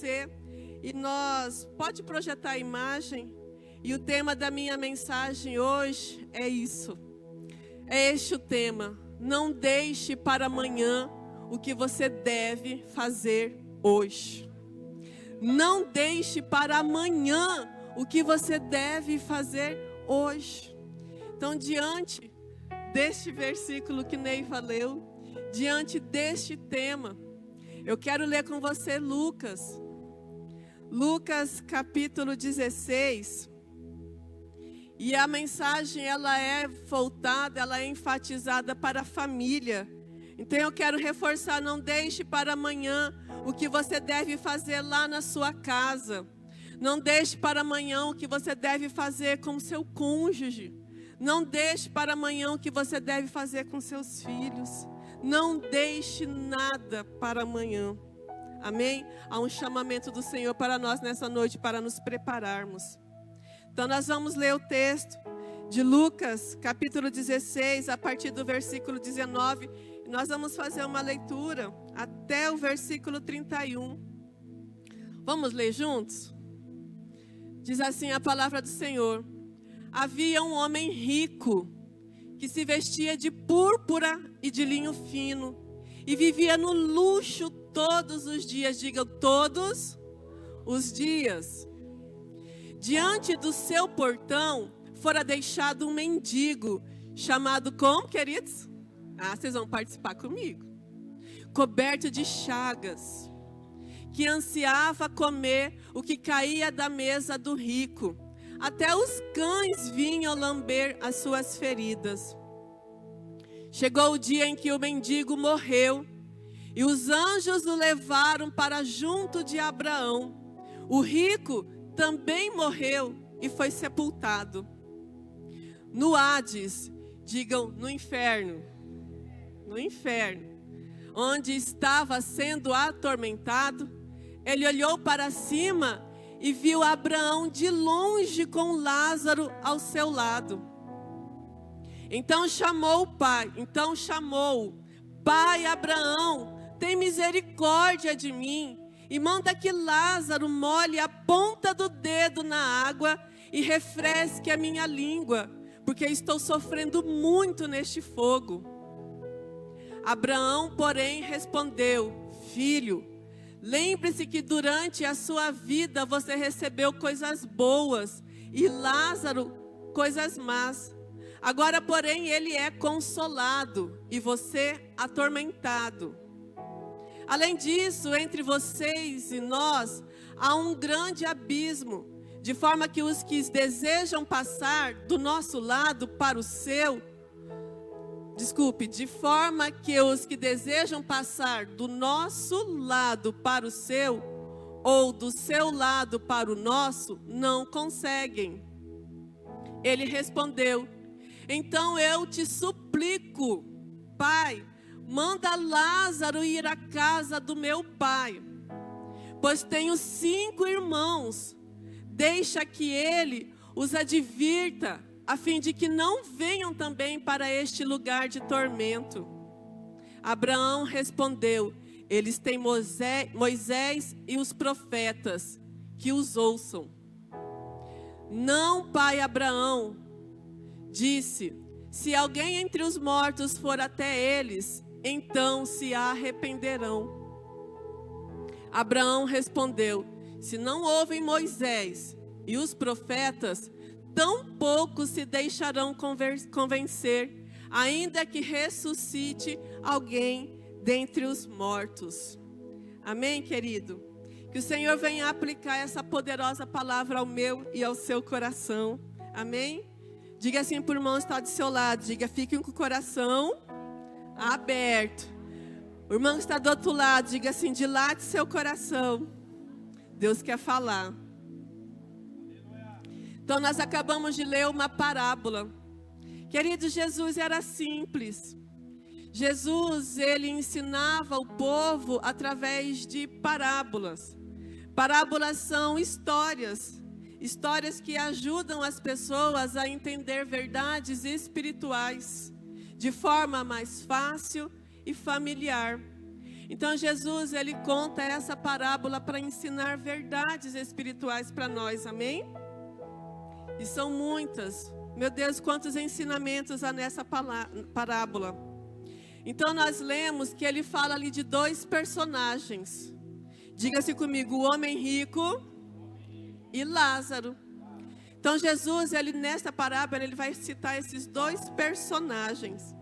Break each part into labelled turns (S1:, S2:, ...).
S1: você. E pode projetar a imagem. E o tema da minha mensagem hoje é isso. É este o tema. Não deixe para amanhã o que você deve fazer hoje. Não deixe para amanhã o que você deve fazer hoje. Então, diante deste versículo que Neiva leu, diante deste tema, eu quero ler com você Lucas capítulo 16. E a mensagem, ela é voltada, ela é enfatizada para a família. Então eu quero reforçar, não deixe para amanhã o que você deve fazer lá na sua casa. Não deixe para amanhã o que você deve fazer com seu cônjuge. Não deixe para amanhã o que você deve fazer com seus filhos. Não deixe nada para amanhã. Amém? Há um chamamento do Senhor para nós nessa noite, para nos prepararmos. Então nós vamos ler o texto de Lucas, capítulo 16, a partir do versículo 19. E nós vamos fazer uma leitura até o versículo 31. Vamos ler juntos? Diz assim a palavra do Senhor. Havia um homem rico, que se vestia de púrpura e de linho fino, e vivia no luxo todos os dias. Digam, todos os dias. Diante do seu portão, fora deixado um mendigo, chamado como, queridos? Vocês vão participar comigo. Coberto de chagas, que ansiava comer o que caía da mesa do rico. Até os cães vinham lamber as suas feridas. Chegou o dia em que o mendigo morreu, e os anjos o levaram para junto de Abraão. O rico também morreu e foi sepultado. No Hades, digam, no inferno, onde estava sendo atormentado, ele olhou para cima e viu Abraão de longe com Lázaro ao seu lado. Então chamou, Pai Abraão, tem misericórdia de mim, e manda que Lázaro molhe a ponta do dedo na água e refresque a minha língua, porque estou sofrendo muito neste fogo. Abraão, porém, respondeu: Filho, lembre-se que durante a sua vida você recebeu coisas boas e Lázaro coisas más. Agora, porém, ele é consolado e você atormentado. Além disso, entre vocês e nós, há um grande abismo, de forma que os que desejam passar do nosso lado para o seu, de forma que os que desejam passar do nosso lado para o seu, ou do seu lado para o nosso, não conseguem. Ele respondeu: Então eu te suplico, Pai, manda Lázaro ir à casa do meu pai, pois tenho 5 irmãos. Deixa que ele os advirta, a fim de que não venham também para este lugar de tormento. Abraão respondeu: Eles têm Moisés e os profetas, que os ouçam. Não, pai Abraão, disse: Se alguém entre os mortos for até eles, então se arrependerão. Abraão respondeu: Se não ouvem Moisés e os profetas, tampouco se deixarão convencer, ainda que ressuscite alguém dentre os mortos. Amém, querido? Que o Senhor venha aplicar essa poderosa palavra ao meu e ao seu coração. Amém? Diga assim para o irmão que está do seu lado. Diga: fiquem com o coração aberto. O irmão que está do outro lado, diga assim: dilate seu coração. Deus quer falar. Então nós acabamos de ler uma parábola. Querido, Jesus era simples. Jesus, ele ensinava o povo através de parábolas. Parábolas são histórias que ajudam as pessoas a entender verdades espirituais de forma mais fácil e familiar. Então Jesus, ele conta essa parábola para ensinar verdades espirituais para nós, amém? E são muitas. Meu Deus, quantos ensinamentos há nessa parábola. Então nós lemos que ele fala ali de dois personagens. Diga-se comigo, o homem rico e Lázaro. Então Jesus, ele nesta parábola, ele vai citar esses dois personagens,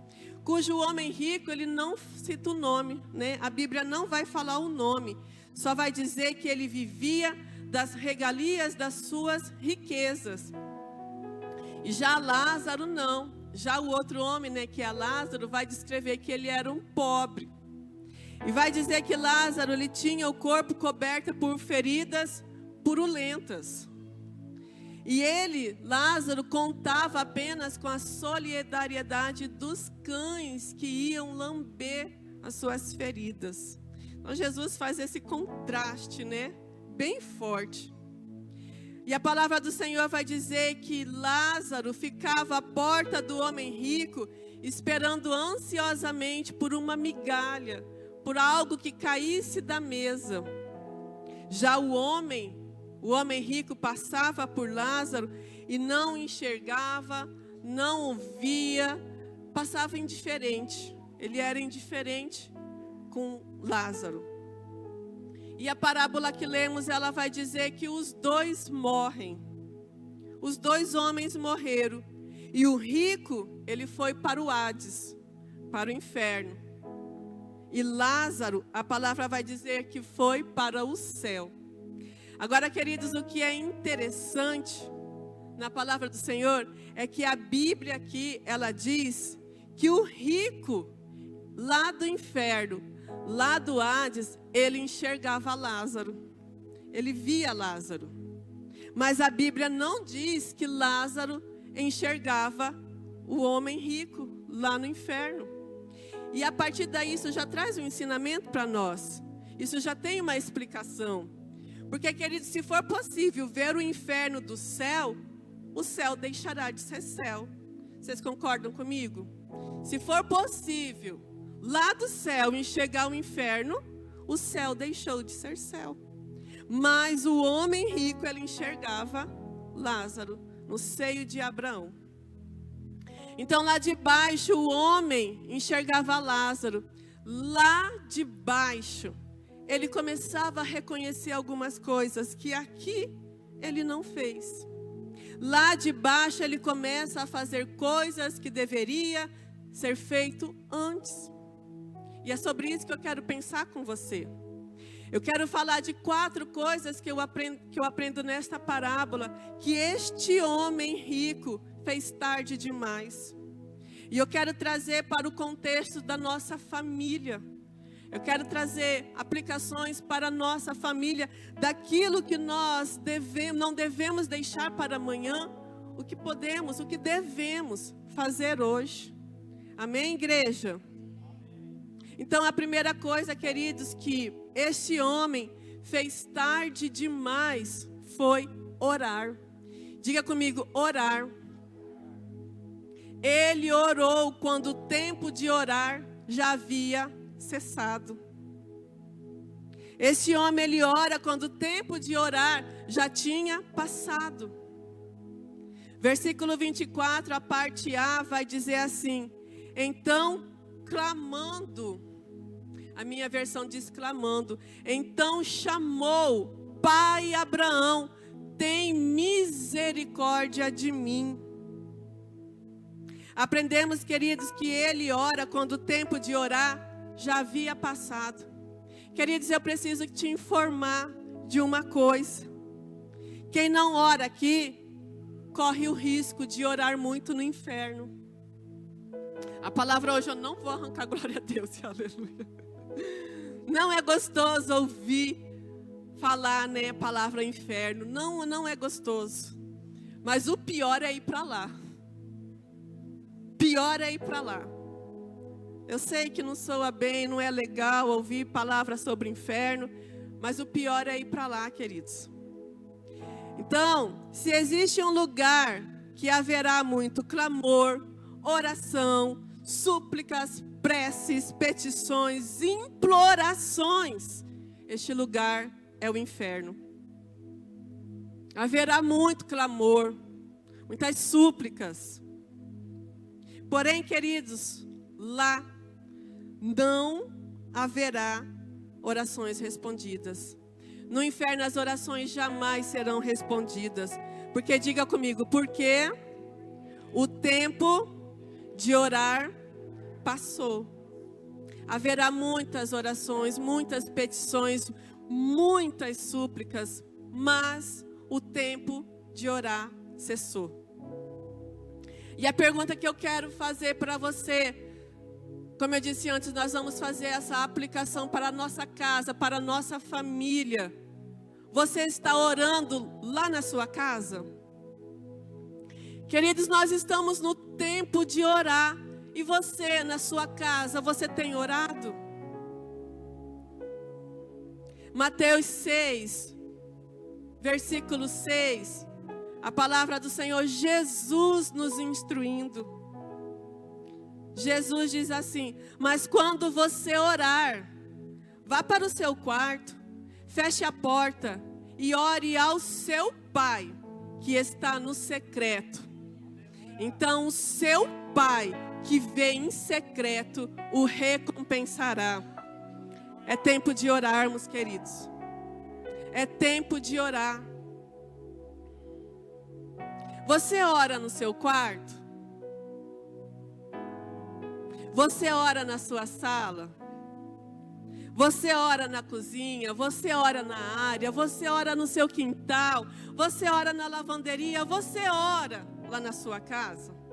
S1: cujo homem rico, ele não cita o nome, né? A Bíblia não vai falar o nome, só vai dizer que ele vivia das regalias das suas riquezas. E já Lázaro não, já o outro homem, né, que é Lázaro, vai descrever que ele era um pobre. E vai dizer que Lázaro, ele tinha o corpo coberto por feridas purulentas. E ele, Lázaro, contava apenas com a solidariedade dos cães que iam lamber as suas feridas. Então Jesus faz esse contraste, né? Bem forte. E a palavra do Senhor vai dizer que Lázaro ficava à porta do homem rico, esperando ansiosamente por uma migalha, por algo que caísse da mesa. Já o homem rico passava por Lázaro e não enxergava, não ouvia, passava indiferente. Ele era indiferente com Lázaro. E a parábola que lemos, ela vai dizer que os dois morrem. Os dois homens morreram. E o rico, ele foi para o Hades, para o inferno. E Lázaro, a palavra vai dizer que foi para o céu. Agora, queridos, o que é interessante na palavra do Senhor é que a Bíblia aqui, ela diz que o rico, lá do inferno, lá do Hades, ele enxergava Lázaro. Ele via Lázaro. Mas a Bíblia não diz que Lázaro enxergava o homem rico lá no inferno. E a partir daí, isso já traz um ensinamento para nós. Isso já tem uma explicação. Porque, queridos, se for possível ver o inferno do céu, o céu deixará de ser céu. Vocês concordam comigo? Se for possível, lá do céu enxergar o inferno, o céu deixou de ser céu. Mas o homem rico, ele enxergava Lázaro no seio de Abraão. Então lá de baixo o homem enxergava Lázaro. Lá de baixo ele começava a reconhecer algumas coisas que aqui ele não fez. Lá de baixo ele começa a fazer coisas que deveria ser feito antes. E é sobre isso que eu quero pensar com você. Eu quero falar de 4 coisas que eu aprendo nesta parábola, que este homem rico fez tarde demais. E eu quero trazer para o contexto da nossa família. Eu quero trazer aplicações para a nossa família, daquilo que nós não devemos deixar para amanhã, o que podemos, o que devemos fazer hoje. Amém, igreja? Então, a primeira coisa, queridos, que este homem fez tarde demais foi orar. Diga comigo, orar. Ele orou quando o tempo de orar já havia cessado. Esse homem, ele ora quando o tempo de orar já tinha passado. Versículo 24, a parte A vai dizer assim: então, clamando, a minha versão diz clamando, então chamou: Pai Abraão, tem misericórdia de mim. Aprendemos, queridos, que ele ora quando o tempo de orar já havia passado. Queridos, eu preciso te informar de uma coisa. Quem não ora aqui, corre o risco de orar muito no inferno. A palavra hoje eu não vou arrancar glória a Deus, aleluia. Não é gostoso ouvir falar, né, a palavra inferno. Não é gostoso. Mas o pior é ir para lá. Pior é ir para lá. Eu sei que não soa bem, não é legal ouvir palavras sobre inferno, mas o pior é ir para lá, queridos. Então, se existe um lugar que haverá muito clamor, oração, súplicas, preces, petições, implorações, este lugar é o inferno. Haverá muito clamor, muitas súplicas. Porém, queridos, lá não haverá orações respondidas. No inferno as orações jamais serão respondidas. Porque diga comigo, porque o tempo de orar passou. Haverá muitas orações, muitas petições, muitas súplicas, mas o tempo de orar cessou. E a pergunta que eu quero fazer para você, como eu disse antes, nós vamos fazer essa aplicação para a nossa casa, para a nossa família. Você está orando lá na sua casa? Queridos, nós estamos no tempo de orar. E você, na sua casa, você tem orado? Mateus 6, versículo 6. A palavra do Senhor, Jesus nos instruindo. Jesus diz assim: mas quando você orar, vá para o seu quarto, feche a porta e ore ao seu Pai, que está no secreto. Então o seu Pai, que vê em secreto, o recompensará. É tempo de orarmos, queridos. É tempo de orar. Você ora no seu quarto? Você ora na sua sala? Você ora na cozinha? Você ora na área? Você ora no seu quintal? Você ora na lavanderia? Você ora lá na sua casa?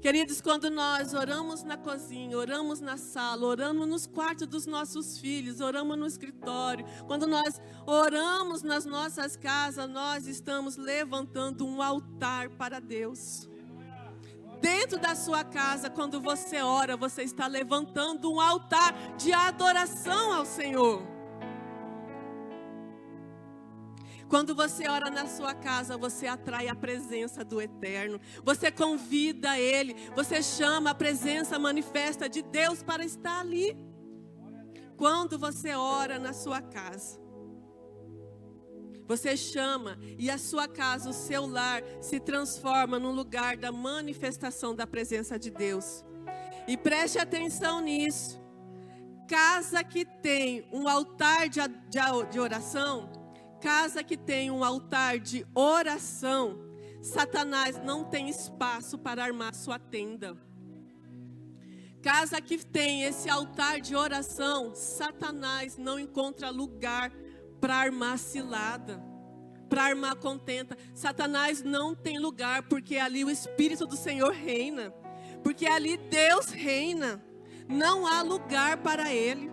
S1: Queridos, quando nós oramos na cozinha, oramos na sala, oramos nos quartos dos nossos filhos, oramos no escritório, quando nós oramos nas nossas casas, nós estamos levantando um altar para Deus. Dentro da sua casa, quando você ora, você está levantando um altar de adoração ao Senhor. Quando você ora na sua casa, você atrai a presença do Eterno. Você convida Ele. Você chama a presença manifesta de Deus para estar ali. Quando você ora na sua casa, você chama e a sua casa, o seu lar, se transforma num lugar da manifestação da presença de Deus. E preste atenção nisso. Casa que tem um altar de oração, casa que tem um altar de oração, Satanás não tem espaço para armar sua tenda. Casa que tem esse altar de oração, Satanás não encontra lugar para armar cilada, para armar contenta. Satanás não tem lugar, porque ali o Espírito do Senhor reina, porque ali Deus reina, não há lugar para ele.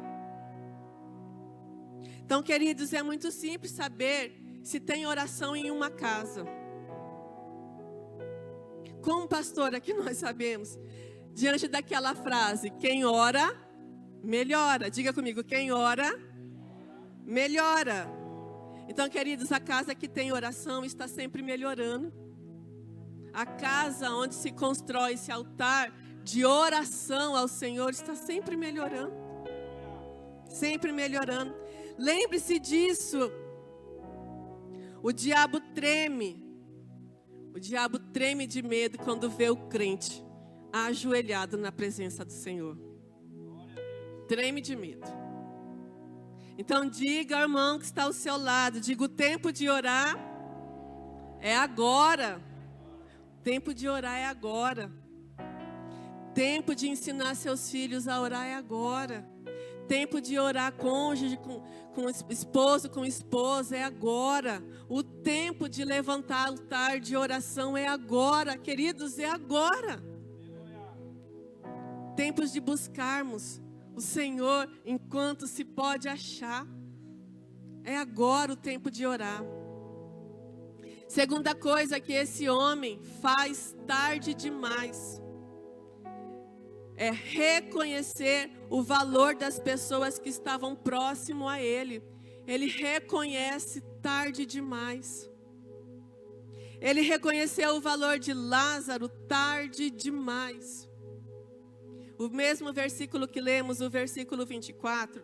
S1: Então, queridos, é muito simples saber se tem oração em uma casa. Como pastora que nós sabemos, diante daquela frase, quem ora, melhora. Diga comigo, quem ora, melhora. Então, queridos, a casa que tem oração está sempre melhorando. A casa onde se constrói esse altar de oração ao Senhor está sempre melhorando. Sempre melhorando. Lembre-se disso. O diabo treme. O diabo treme de medo quando vê o crente ajoelhado na presença do Senhor. Treme de medo. Então diga ao irmão que está ao seu lado, diga: o tempo de orar é agora. O tempo de orar é agora. Tempo de ensinar seus filhos a orar é agora. Tempo de orar cônjuge, com esposo, com esposa, é agora. O tempo de levantar altar de oração é agora, queridos, é agora. Tempos de buscarmos o Senhor enquanto se pode achar. É agora o tempo de orar. Segunda coisa que esse homem faz tarde demais é reconhecer o valor das pessoas que estavam próximo a ele. Ele reconhece tarde demais. Ele reconheceu o valor de Lázaro tarde demais. O mesmo versículo que lemos, o versículo 24,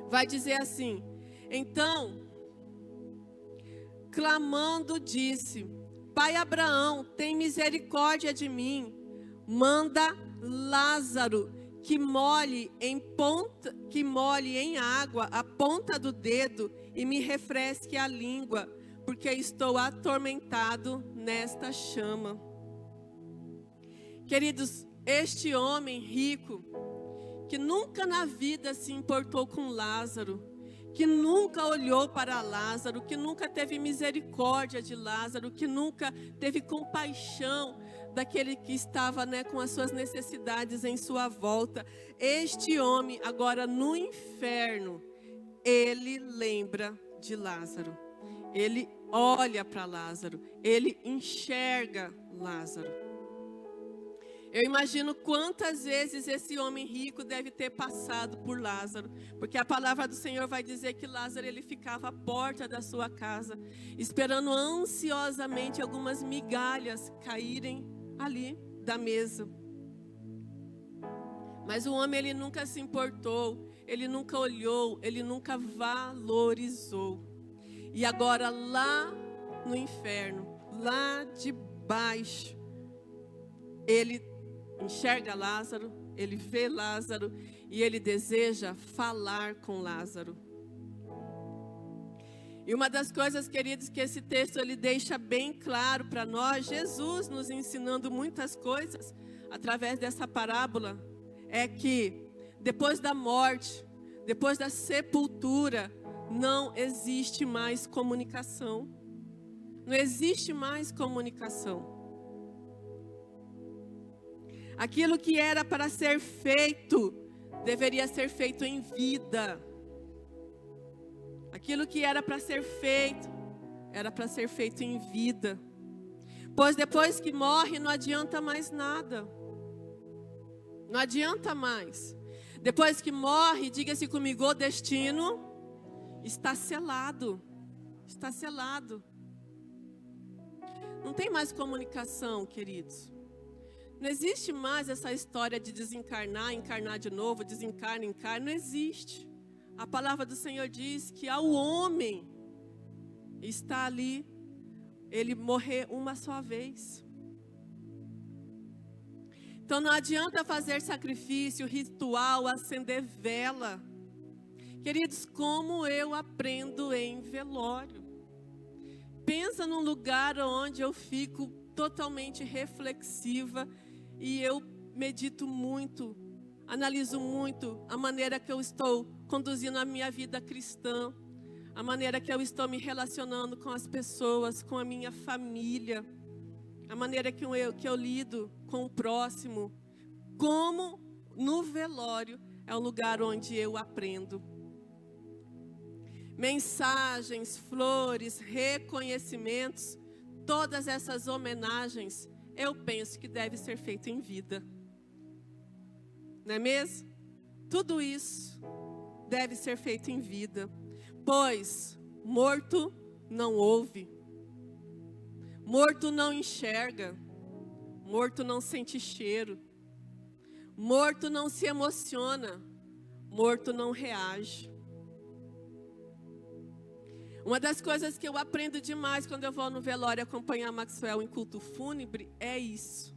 S1: vai dizer assim: então, clamando, disse: Pai Abraão, tem misericórdia de mim, manda Lázaro que molhe em água a ponta do dedo e me refresque a língua, porque estou atormentado nesta chama. Queridos, este homem rico, que nunca na vida se importou com Lázaro, que nunca olhou para Lázaro, que nunca teve misericórdia de Lázaro, que nunca teve compaixão daquele que estava, com as suas necessidades em sua volta. Este homem, agora no inferno, ele lembra de Lázaro. Ele olha para Lázaro, ele enxerga Lázaro. Eu imagino quantas vezes esse homem rico deve ter passado por Lázaro, porque a palavra do Senhor vai dizer que Lázaro, ele ficava à porta da sua casa, esperando ansiosamente algumas migalhas caírem ali da mesa. Mas o homem, ele nunca se importou, ele nunca olhou, ele nunca valorizou. E agora lá no inferno, lá de baixo, ele enxerga Lázaro, ele vê Lázaro e ele deseja falar com Lázaro. E uma das coisas, queridos, que esse texto ele deixa bem claro para nós, Jesus nos ensinando muitas coisas através dessa parábola, é que depois da morte, depois da sepultura, não existe mais comunicação. Não existe mais comunicação. Aquilo que era para ser feito, deveria ser feito em vida. Aquilo que era para ser feito, era para ser feito em vida. Pois depois que morre, não adianta mais nada. Não adianta mais. Depois que morre, diga-se comigo, o destino está selado. Está selado. Não tem mais comunicação, queridos. Não existe mais essa história de desencarnar, encarnar de novo, desencarna, encarna. Não existe. A palavra do Senhor diz que ao homem está ali, ele morrer uma só vez. Então não adianta fazer sacrifício, ritual, acender vela. Queridos, como eu aprendo em velório? Pensa num lugar onde eu fico totalmente reflexiva e eu medito muito, analiso muito a maneira que eu estou conduzindo a minha vida cristã, a maneira que eu estou me relacionando com as pessoas, com a minha família, a maneira que eu lido com o próximo. Como no velório é o lugar onde eu aprendo. Mensagens, flores, reconhecimentos, todas essas homenagens, eu penso que deve ser feito em vida. Não é mesmo? Tudo isso deve ser feito em vida. Pois morto não ouve, morto não enxerga, morto não sente cheiro, morto não se emociona, morto não reage. Uma das coisas que eu aprendo demais quando eu vou no velório acompanhar Maxwell em culto fúnebre é isso.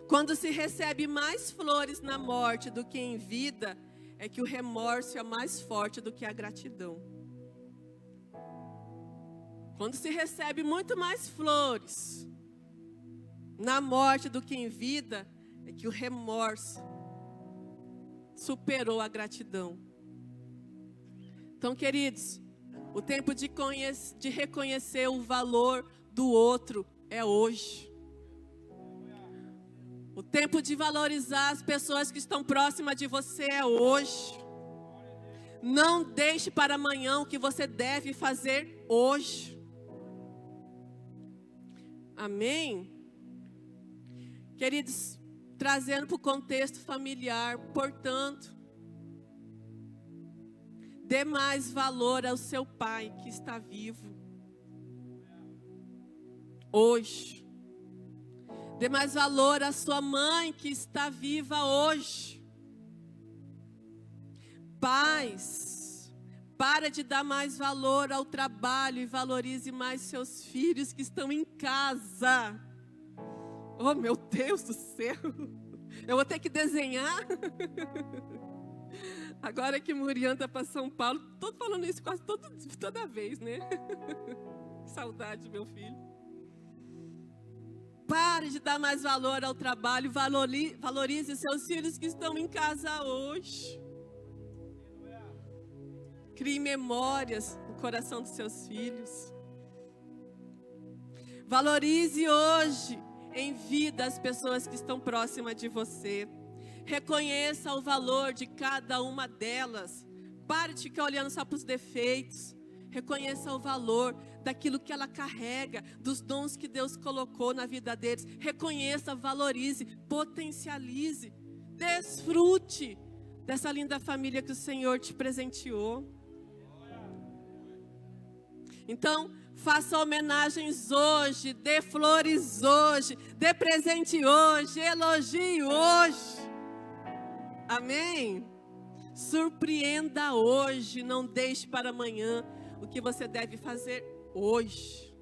S1: Quando se recebe mais flores na morte do que em vida, é que o remorso é mais forte do que a gratidão. Quando se recebe muito mais flores na morte do que em vida, é que o remorso superou a gratidão. Então, queridos, o tempo de reconhecer o valor do outro é hoje. O tempo de valorizar as pessoas que estão próximas de você é hoje. Não deixe para amanhã o que você deve fazer hoje. Amém? Queridos, trazendo para o contexto familiar, portanto, dê mais valor ao seu pai que está vivo. Hoje. Dê mais valor à sua mãe que está viva hoje. Pais, para de dar mais valor ao trabalho e valorize mais seus filhos que estão em casa. Oh, meu Deus do céu! Eu vou ter que desenhar. Agora que Murian está para São Paulo, estou falando isso quase toda vez, né? Saudade, meu filho. Pare de dar mais valor ao trabalho, valorize seus filhos que estão em casa hoje. Crie memórias no coração dos seus filhos. Valorize hoje em vida as pessoas que estão próximas de você. Reconheça o valor de cada uma delas. Pare de ficar olhando só para os defeitos. Reconheça o valor daquilo que ela carrega, dos dons que Deus colocou na vida deles. Reconheça, valorize, potencialize, desfrute dessa linda família que o Senhor te presenteou. Então, faça homenagens hoje, dê flores hoje, dê presente hoje, elogie hoje. Amém? Surpreenda hoje, não deixe para amanhã o que você deve fazer hoje.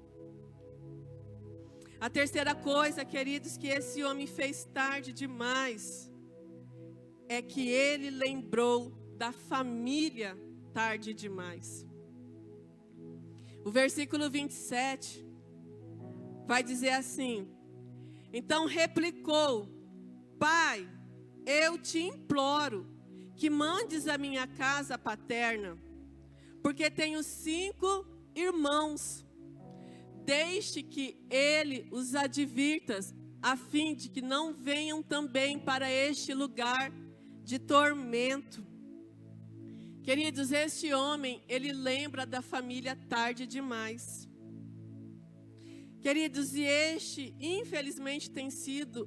S1: A terceira coisa, queridos, que esse homem fez tarde demais, é que ele lembrou da família tarde demais. O versículo 27 vai dizer assim: então replicou: Pai, eu te imploro que mandes a minha casa paterna, porque tenho 5 irmãos. Deixe que ele os advirta, a fim de que não venham também para este lugar de tormento. Queridos, este homem, ele lembra da família tarde demais. Queridos, e este, infelizmente, tem sido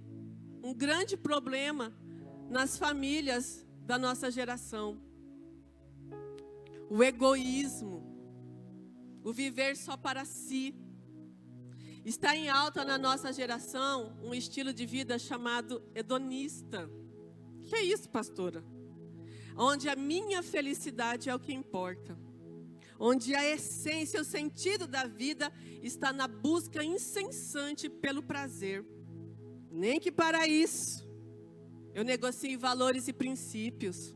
S1: um grande problema nas famílias da nossa geração. O egoísmo, o viver só para si. Está em alta na nossa geração um estilo de vida chamado hedonista. Que é isso, pastora? Onde a minha felicidade é o que importa. Onde a essência, o sentido da vida está na busca incessante pelo prazer. Nem que para isso eu negocie valores e princípios.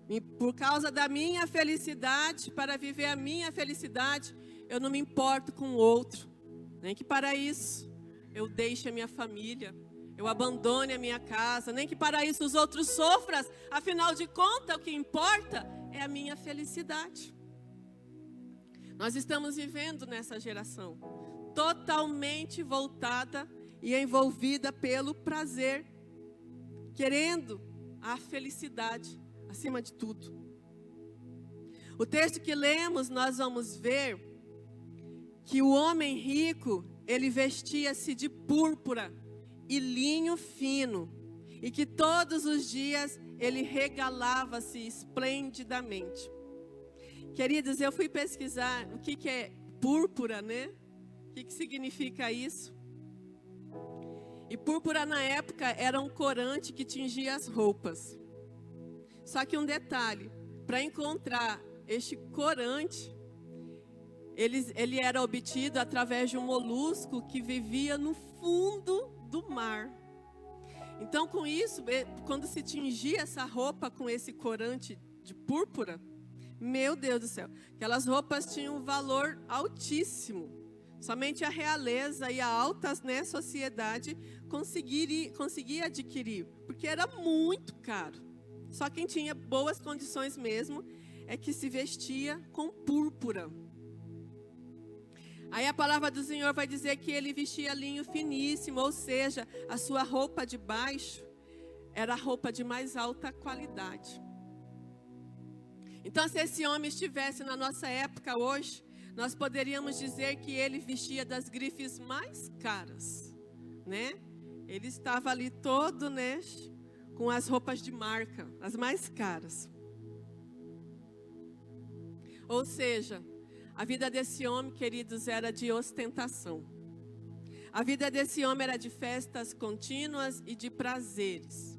S1: E por causa da minha felicidade, para viver a minha felicidade, eu não me importo com o outro. Nem que para isso eu deixe a minha família, eu abandone a minha casa, nem que para isso os outros sofram. Afinal de contas, o que importa é a minha felicidade. Nós estamos vivendo nessa geração totalmente voltada e envolvida pelo prazer, querendo a felicidade acima de tudo. O texto que lemos, nós vamos ver que o homem rico, ele vestia-se de púrpura e linho fino, e que todos os dias ele regalava-se esplendidamente. Queridos, eu fui pesquisar o que é púrpura, né? O que significa isso? E púrpura na época era um corante que tingia as roupas. Só que um detalhe, para encontrar este corante, ele era obtido através de um molusco que vivia no fundo do mar. Então, com isso, quando se tingia essa roupa com esse corante de púrpura, meu Deus do céu, aquelas roupas tinham um valor altíssimo. Somente a realeza e a alta, né, sociedade conseguia adquirir, porque era muito caro. Só quem tinha boas condições mesmo é que se vestia com púrpura. Aí a palavra do Senhor vai dizer que ele vestia linho finíssimo, ou seja, a sua roupa de baixo era a roupa de mais alta qualidade. Então, se esse homem estivesse na nossa época hoje, nós poderíamos dizer que ele vestia das grifes mais caras, né? Ele estava ali todo, né, com as roupas de marca, as mais caras. Ou seja, a vida desse homem, queridos, era de ostentação. A vida desse homem era de festas contínuas e de prazeres.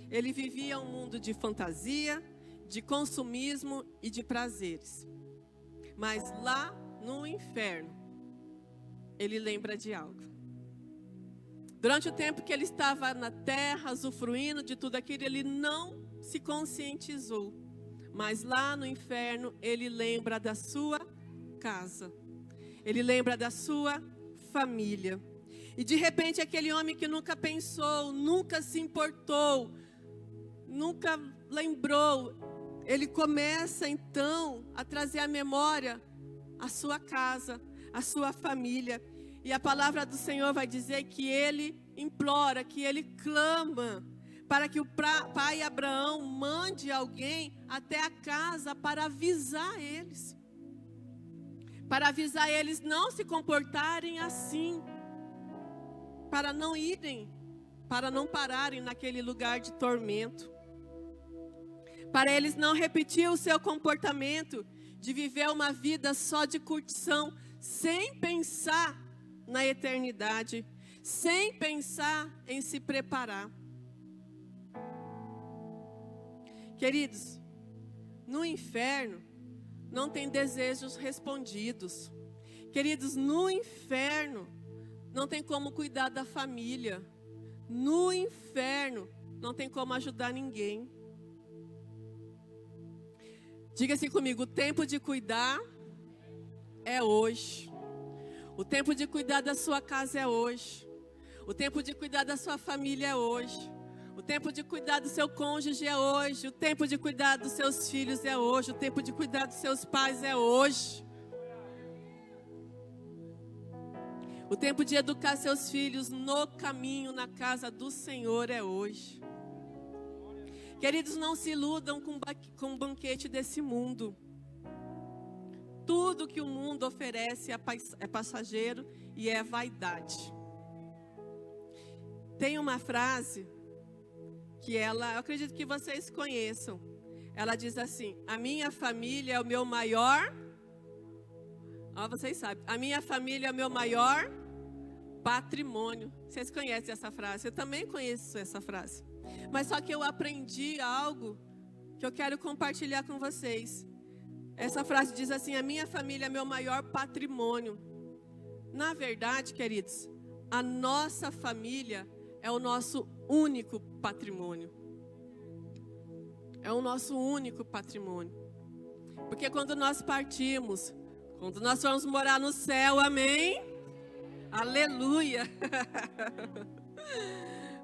S1: Ele vivia um mundo de fantasia, de consumismo e de prazeres. Mas lá no inferno, ele lembra de algo. Durante o tempo que ele estava na terra, usufruindo de tudo aquilo, ele não se conscientizou. Mas lá no inferno, ele lembra da sua casa. Ele lembra da sua família. E de repente aquele homem que nunca pensou, nunca se importou, nunca lembrou, ele começa então a trazer à memória a sua casa, a sua família. E a palavra do Senhor vai dizer que ele implora, que ele clama para que o pai Abraão mande alguém até a casa para avisar eles. Para avisar eles não se comportarem assim. Para não irem, para não pararem naquele lugar de tormento. Para eles não repetir o seu comportamento de viver uma vida só de curtição, sem pensar na eternidade, sem pensar em se preparar. Queridos, no inferno não tem desejos respondidos. Queridos, no inferno não tem como cuidar da família. No inferno não tem como ajudar ninguém. Diga assim comigo: o tempo de cuidar é hoje. O tempo de cuidar da sua casa é hoje. O tempo de cuidar da sua família é hoje. O tempo de cuidar do seu cônjuge é hoje. O tempo de cuidar dos seus filhos é hoje. O tempo de cuidar dos seus pais é hoje. O tempo de educar seus filhos no caminho, na casa do Senhor é hoje. Queridos, não se iludam com o banquete desse mundo. Tudo que o mundo oferece é passageiro e é vaidade. Tem uma frase que eu acredito que vocês conheçam. Ela diz assim: a minha família é o meu maior... vocês sabem. A minha família é o meu maior patrimônio. Vocês conhecem essa frase? Eu também conheço essa frase. Mas só que eu aprendi algo que eu quero compartilhar com vocês. Essa frase diz assim: a minha família é meu maior patrimônio. Na verdade, queridos, a nossa família é o nosso único patrimônio. É o nosso único patrimônio. Porque quando nós partimos, quando nós vamos morar no céu, amém? Aleluia!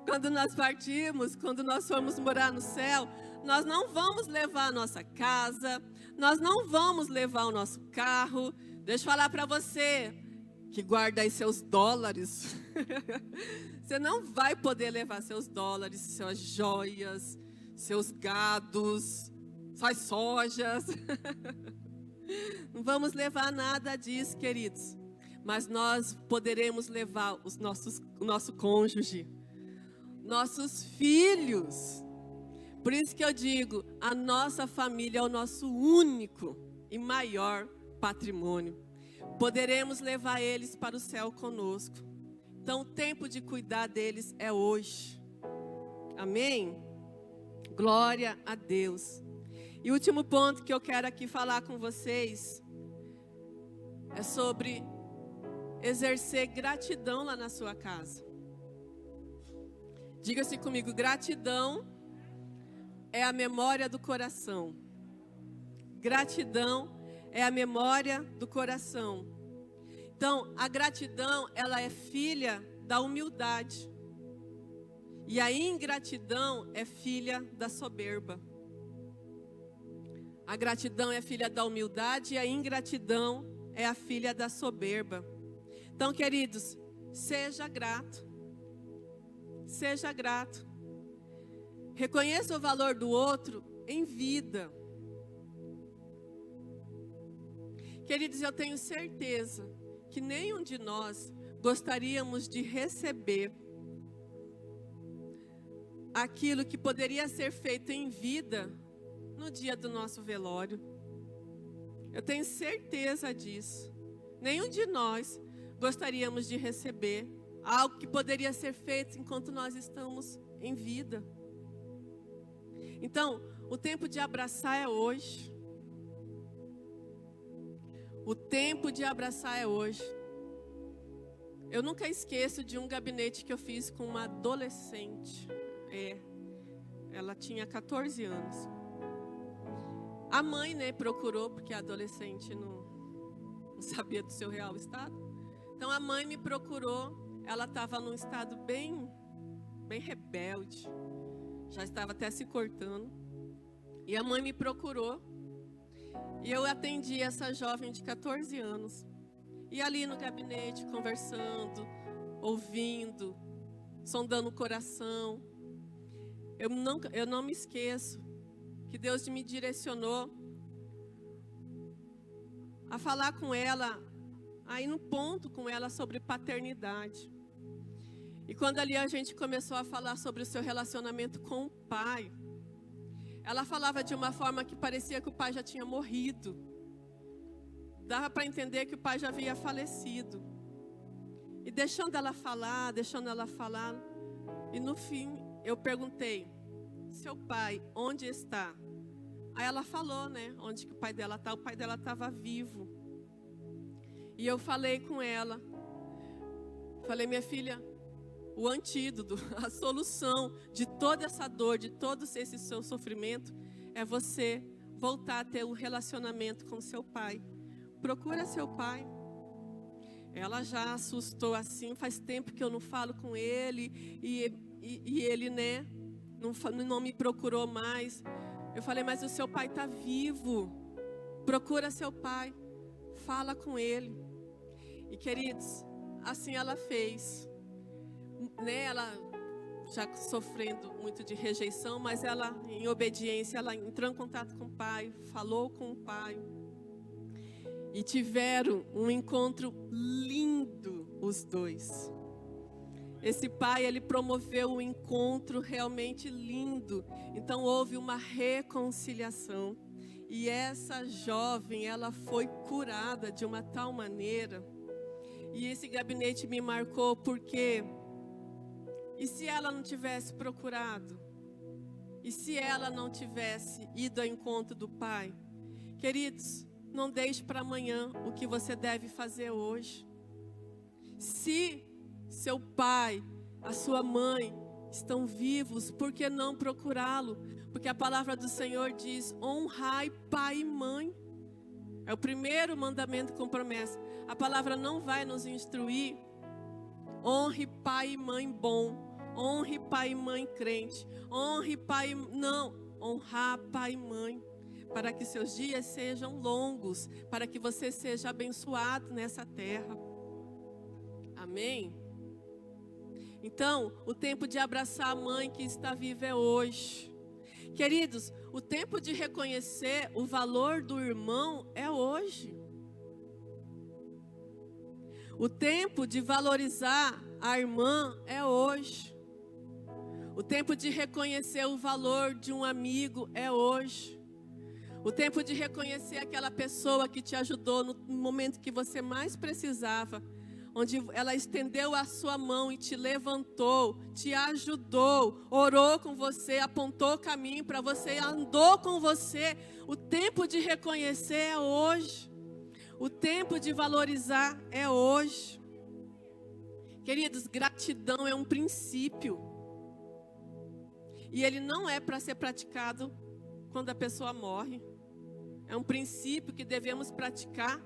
S1: Quando nós partimos, quando nós formos morar no céu, nós não vamos levar a nossa casa, nós não vamos levar o nosso carro. Deixa eu falar para você que guarda aí seus dólares. Você não vai poder levar seus dólares, suas joias, seus gados, suas sojas. Não vamos levar nada disso, queridos. Mas nós poderemos levar o nosso cônjuge, nossos filhos. Por isso que eu digo, a nossa família é o nosso único e maior patrimônio. Poderemos levar eles para o céu conosco. Então o tempo de cuidar deles é hoje. Amém? Glória a Deus. E o último ponto que eu quero aqui falar com vocês é sobre exercer gratidão lá na sua casa. Diga-se comigo: gratidão é a memória do coração. Gratidão é a memória do coração. Então, a gratidão, ela é filha da humildade. E a ingratidão é filha da soberba. A gratidão é filha da humildade e a ingratidão é a filha da soberba. Então, queridos, seja grato. Seja grato. Reconheça o valor do outro em vida. Queridos, eu tenho certeza que nenhum de nós gostaríamos de receber aquilo que poderia ser feito em vida no dia do nosso velório. Eu tenho certeza disso. Nenhum de nós gostaríamos de receber, algo que poderia ser feito enquanto nós estamos em vida. Então, o tempo de abraçar é hoje. O tempo de abraçar é hoje. Eu nunca esqueço de um gabinete que eu fiz com uma adolescente. Ela tinha 14 anos. A mãe, procurou, porque a adolescente não sabia do seu real estado. Então a mãe me procurou. Ela estava num estado bem rebelde. Já estava até se cortando. E a mãe me procurou. E eu atendi essa jovem de 14 anos. E ali no gabinete, conversando, ouvindo, sondando o coração. Eu não me esqueço que Deus me direcionou a falar com ela, aí no ponto com ela sobre paternidade. E quando ali a gente começou a falar sobre o seu relacionamento com o pai, ela falava de uma forma que parecia que o pai já tinha morrido. Dava para entender que o pai já havia falecido. E deixando ela falar, e no fim eu perguntei: seu pai, onde está? Aí ela falou, onde que o pai dela está. O pai dela estava vivo. E eu falei com ela. Falei: minha filha, o antídoto, a solução de toda essa dor, de todo esse seu sofrimento, é você voltar a ter um relacionamento com seu pai. Procura seu pai. Ela já assustou assim, faz tempo que eu não falo com ele, e ele, não me procurou mais. Eu falei: mas o seu pai está vivo. Procura seu pai, fala com ele. E queridos, assim ela fez. Ela já sofrendo muito de rejeição, mas ela, em obediência, ela entrou em contato com o pai, falou com o pai. E tiveram um encontro lindo, os dois. Esse pai, ele promoveu um encontro realmente lindo. Então houve uma reconciliação. E essa jovem, ela foi curada de uma tal maneira. E esse gabinete me marcou porque... E se ela não tivesse procurado? E se ela não tivesse ido ao encontro do pai? Queridos, não deixe para amanhã o que você deve fazer hoje. Se seu pai, a sua mãe estão vivos, por que não procurá-lo? Porque a palavra do Senhor diz: honrai pai e mãe. É o primeiro mandamento com promessa. A palavra não vai nos instruir: honre pai e mãe bom, honre pai e mãe crente, honre pai e... Não, honrar pai e mãe, para que seus dias sejam longos, para que você seja abençoado nessa terra. Amém? Então, o tempo de abraçar a mãe que está viva é hoje. Queridos, o tempo de reconhecer o valor do irmão é hoje. O tempo de valorizar a irmã é hoje. O tempo de reconhecer o valor de um amigo é hoje. O tempo de reconhecer aquela pessoa que te ajudou no momento que você mais precisava, onde ela estendeu a sua mão e te levantou, te ajudou, orou com você, apontou o caminho para você, andou com você. O tempo de reconhecer é hoje. O tempo de valorizar é hoje. Queridos, gratidão é um princípio. E ele não é para ser praticado quando a pessoa morre. É um princípio que devemos praticar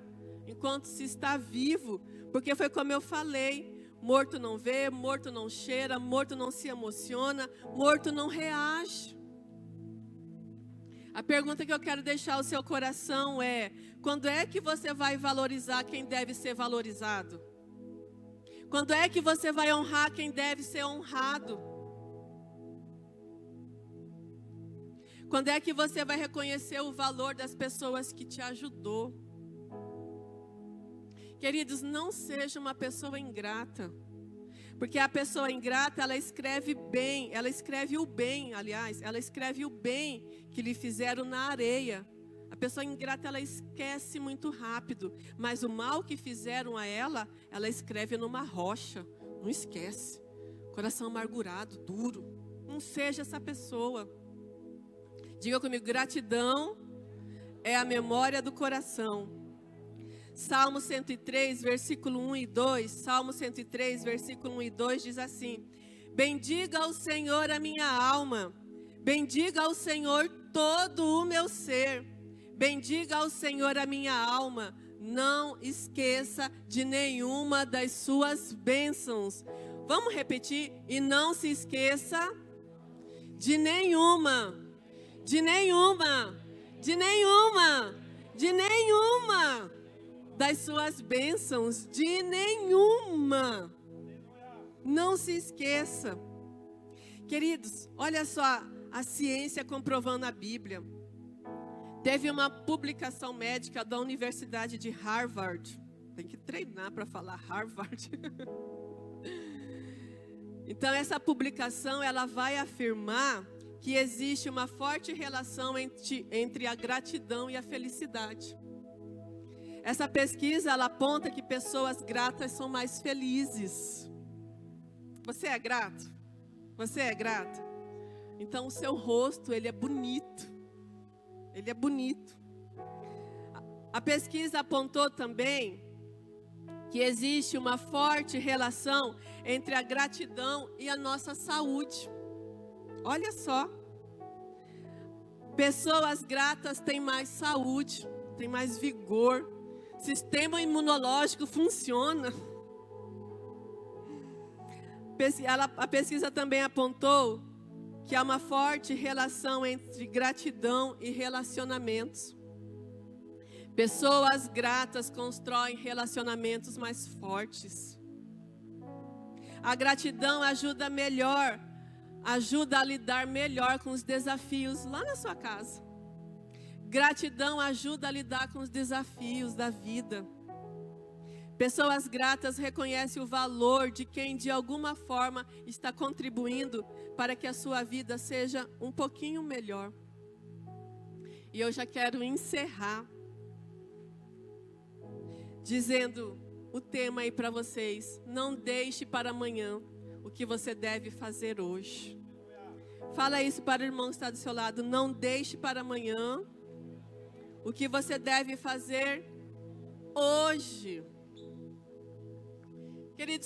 S1: enquanto se está vivo. Porque foi como eu falei: morto não vê, morto não cheira, morto não se emociona, morto não reage. A pergunta que eu quero deixar ao seu coração é: quando é que você vai valorizar quem deve ser valorizado? Quando é que você vai honrar quem deve ser honrado? Quando é que você vai reconhecer o valor das pessoas que te ajudou? Queridos, não seja uma pessoa ingrata. Porque a pessoa ingrata, ela escreve o bem que lhe fizeram na areia. A pessoa ingrata, ela esquece muito rápido. Mas o mal que fizeram a ela escreve numa rocha. Não esquece. Coração amargurado, duro. Não seja essa pessoa. Diga comigo, gratidão é a memória do coração. Salmo 103, versículo 1 e 2. Salmo 103, versículo 1 e 2 diz assim: bendiga ao Senhor a minha alma. Bendiga ao Senhor todo o meu ser. Bendiga ao Senhor a minha alma. Não esqueça de nenhuma das suas bênçãos. Vamos repetir? E não se esqueça de nenhuma. De nenhuma. De nenhuma. De nenhuma das suas bênçãos. De nenhuma. Não se esqueça. Queridos, olha só a ciência comprovando a Bíblia. Teve uma publicação médica da Universidade de Harvard. Tem que treinar para falar Harvard. Então, essa publicação, ela vai afirmar que existe uma forte relação entre a gratidão e a felicidade. Essa pesquisa, ela aponta que pessoas gratas são mais felizes. Você é grato? Você é grata? Então, o seu rosto, ele é bonito. Ele é bonito. A pesquisa apontou também que existe uma forte relação entre a gratidão e a nossa saúde. Olha só. Pessoas gratas têm mais saúde, têm mais vigor. Sistema imunológico funciona. A pesquisa também apontou que há uma forte relação entre gratidão e relacionamentos. Pessoas gratas constroem relacionamentos mais fortes. A gratidão ajuda a lidar melhor com os desafios lá na sua casa. Gratidão ajuda a lidar com os desafios da vida. Pessoas gratas reconhecem o valor de quem de alguma forma está contribuindo para que a sua vida seja um pouquinho melhor. E eu já quero encerrar dizendo o tema aí para vocês: não deixe para amanhã o que você deve fazer hoje. Fala isso para o irmão que está do seu lado: não deixe para amanhã o que você deve fazer hoje. Queridos,